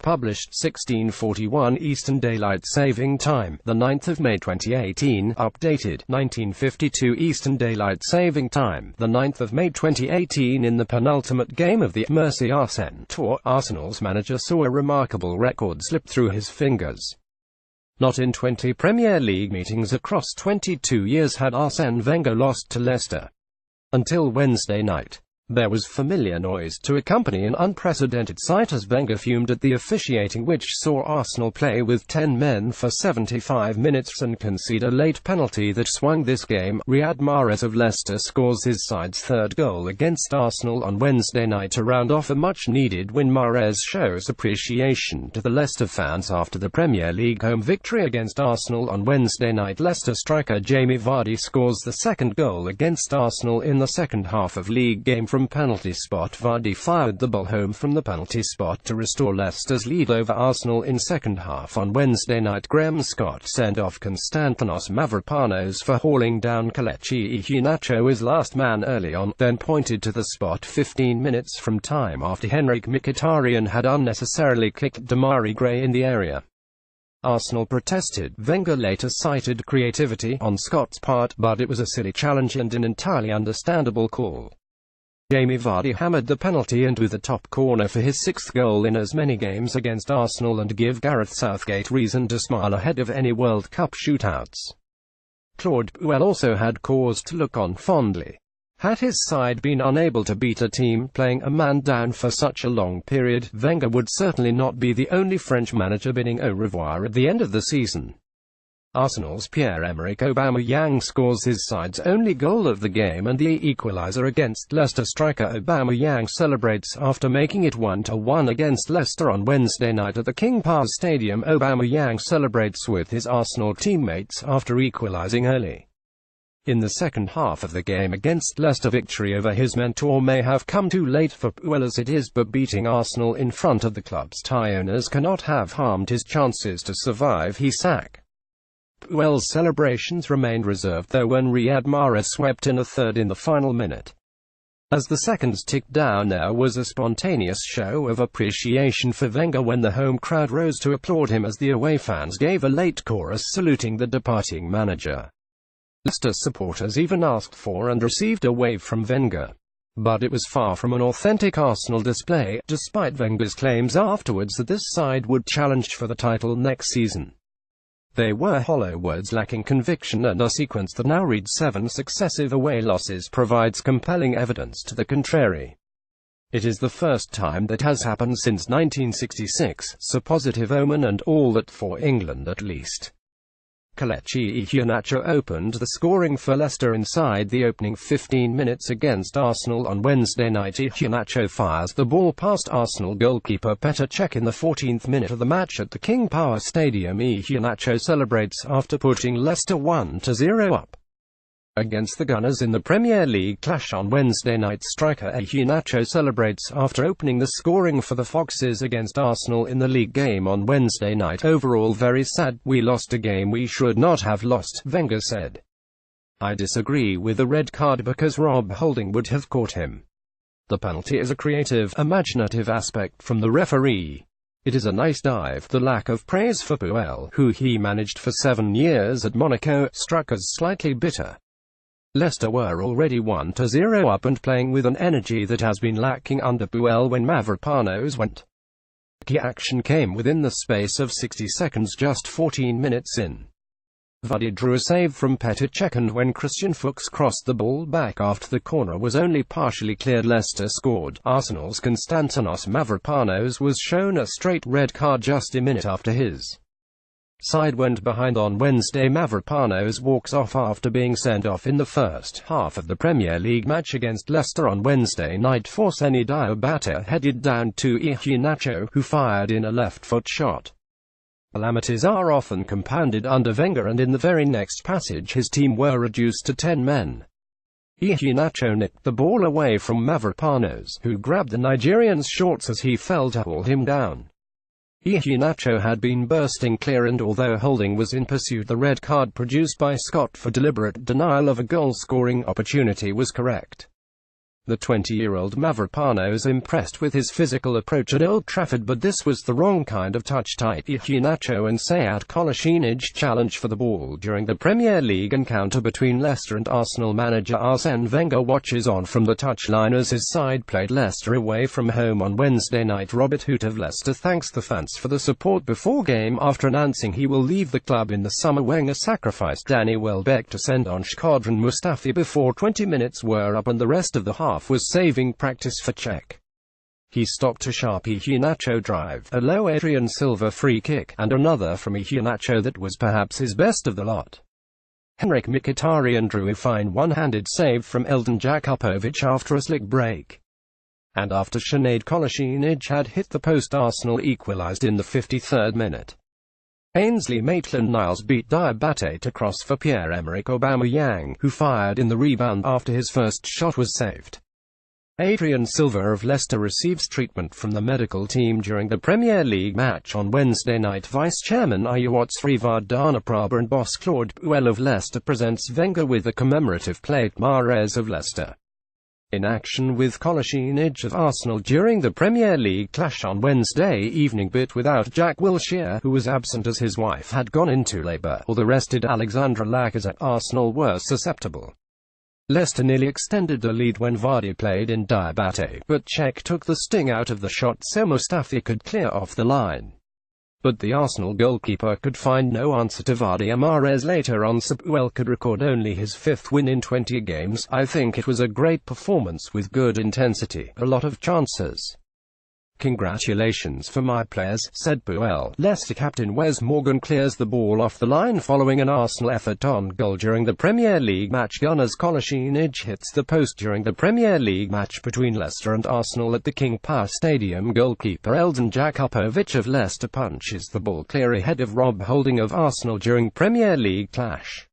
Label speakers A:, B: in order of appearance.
A: published 1641 Eastern Daylight Saving Time, the 9th of May 2018, updated 1952 Eastern Daylight Saving Time, the 9th of May 2018. In the penultimate game of the Mercy Arsene Tour, Arsenal's manager saw a remarkable record slip through his fingers. Not in 20 Premier League meetings across 22 years had Arsene Wenger lost to Leicester. Until Wednesday night, there was familiar noise to accompany an unprecedented sight as Wenger fumed at the officiating, which saw Arsenal play with 10 men for 75 minutes and concede a late penalty that swung this game. Riyad Mahrez of Leicester scores his side's third goal against Arsenal on Wednesday night to round off a much-needed win. Mahrez shows appreciation to the Leicester fans after the Premier League home victory against Arsenal on Wednesday night. Leicester striker Jamie Vardy scores the second goal against Arsenal in the second half of league game from penalty spot. Vardy fired the ball home from the penalty spot to restore Leicester's lead over Arsenal in second half. On Wednesday night, Graham Scott sent off Konstantinos Mavropanos for hauling down Kelechi Iheanacho as last man early on, then pointed to the spot 15 minutes from time after Henrik Mkhitaryan had unnecessarily kicked Demarai Gray in the area. Arsenal protested. Wenger later cited creativity on Scott's part, but it was a silly challenge and an entirely understandable call. Jamie Vardy hammered the penalty into the top corner for his sixth goal in as many games against Arsenal and give Gareth Southgate reason to smile ahead of any World Cup shootouts. Claude Puel also had cause to look on fondly. Had his side been unable to beat a team playing a man down for such a long period, Wenger would certainly not be the only French manager bidding au revoir at the end of the season. Arsenal's Pierre-Emerick Aubameyang scores his side's only goal of the game and the equaliser against Leicester. Striker Aubameyang celebrates after making it 1-1 against Leicester on Wednesday night at the King Power Stadium. Aubameyang celebrates with his Arsenal teammates after equalising early. In the second half of the game against Leicester, victory over his mentor may have come too late for Puel as it is, but beating Arsenal in front of the club's tie owners cannot have harmed his chances to survive his sack. Puel's celebrations remained reserved though when Riyad Mahrez swept in a third in the final minute. As the seconds ticked down, there was a spontaneous show of appreciation for Wenger when the home crowd rose to applaud him as the away fans gave a late chorus saluting the departing manager. Leicester supporters even asked for and received a wave from Wenger. But it was far from an authentic Arsenal display, despite Wenger's claims afterwards that this side would challenge for the title next season. They were hollow words lacking conviction, and a sequence that now reads 7 successive away losses provides compelling evidence to the contrary. It is the first time that has happened since 1966, so positive omen and all that for England at least. Kelechi Iheanacho opened the scoring for Leicester inside the opening 15 minutes against Arsenal on Wednesday night. Iheanacho fires the ball past Arsenal goalkeeper Petr Cech in the 14th minute of the match at the King Power Stadium. Iheanacho celebrates after putting Leicester 1-0 up. Against the Gunners in the Premier League clash on Wednesday night, striker Iheanacho celebrates after opening the scoring for the Foxes against Arsenal in the league game on Wednesday night. Overall very sad, we lost a game we should not have lost, Wenger said. I disagree with the red card because Rob Holding would have caught him. The penalty is a creative, imaginative aspect from the referee. It is a nice dive. The lack of praise for Puel, who he managed for 7 years at Monaco, struck us slightly bitter. Leicester were already 1-0 up and playing with an energy that has been lacking under Puel when Mavropanos went. Key action came within the space of 60 seconds, just 14 minutes in. Vardy drew a save from Petr Cech, and when Christian Fuchs crossed the ball back after the corner was only partially cleared, Leicester scored. Arsenal's Konstantinos Mavropanos was shown a straight red card just a minute after his side went behind on Wednesday. Mavropanos walks off after being sent off in the first half of the Premier League match against Leicester on Wednesday night. Forseni Diabate headed down to Iheanacho, who fired in a left-foot shot. Calamities are often compounded under Wenger, and in the very next passage his team were reduced to 10 men. Iheanacho nicked the ball away from Mavropanos, who grabbed the Nigerian's shorts as he fell to haul him down. Iheanacho had been bursting clear, and although Holding was in pursuit, the red card produced by Scott for deliberate denial of a goal-scoring opportunity was correct. The 20-year-old Mavropanos impressed with his physical approach at Old Trafford, but this was the wrong kind of touch. Iheanacho and Sead Kolasinac challenge for the ball during the Premier League encounter between Leicester and Arsenal. Manager Arsene Wenger watches on from the touchline as his side played Leicester away from home on Wednesday night. Robert Hoot of Leicester thanks the fans for the support before game after announcing he will leave the club in the summer. Wenger sacrificed Danny Welbeck to send on Shkodran Mustafi before 20 minutes were up and the rest of the half was saving practice for Czech. He stopped a sharp Iheanacho drive, a low Adrian Silva free kick, and another from Iheanacho that was perhaps his best of the lot. Henrik Mkhitaryan drew a fine one-handed save from Eldon Jakupovic after a slick break. And after Sead Kolasinac had hit the post, Arsenal equalised in the 53rd minute. Ainsley Maitland-Niles beat Diabate to cross for Pierre-Emerick Aubameyang, who fired in the rebound after his first shot was saved. Adrian Silva of Leicester receives treatment from the medical team during the Premier League match on Wednesday night. Vice-Chairman Ayawat Srivardhanaprabha and boss Claude Puel of Leicester presents Wenger with a commemorative plate. Mahrez of Leicester in action with Kolasinac of Arsenal during the Premier League clash on Wednesday evening, but without Jack Wilshere, who was absent as his wife had gone into labour, or the rested Alexandra Lacazette. Arsenal were susceptible. Leicester nearly extended the lead when Vardy played in Diabate, but Cech took the sting out of the shot so Mustafi could clear off the line. But the Arsenal goalkeeper could find no answer to Vardy. Mahrez later on said Puel could record only his 5th win in 20 games. I think it was a great performance with good intensity, a lot of chances. Congratulations for my players, said Puel. Leicester captain Wes Morgan clears the ball off the line following an Arsenal effort on goal during the Premier League match. Gunners Kolasinac hits the post during the Premier League match between Leicester and Arsenal at the King Power Stadium. Goalkeeper Eldon Jakupovic of Leicester punches the ball clear ahead of Rob Holding of Arsenal during Premier League clash.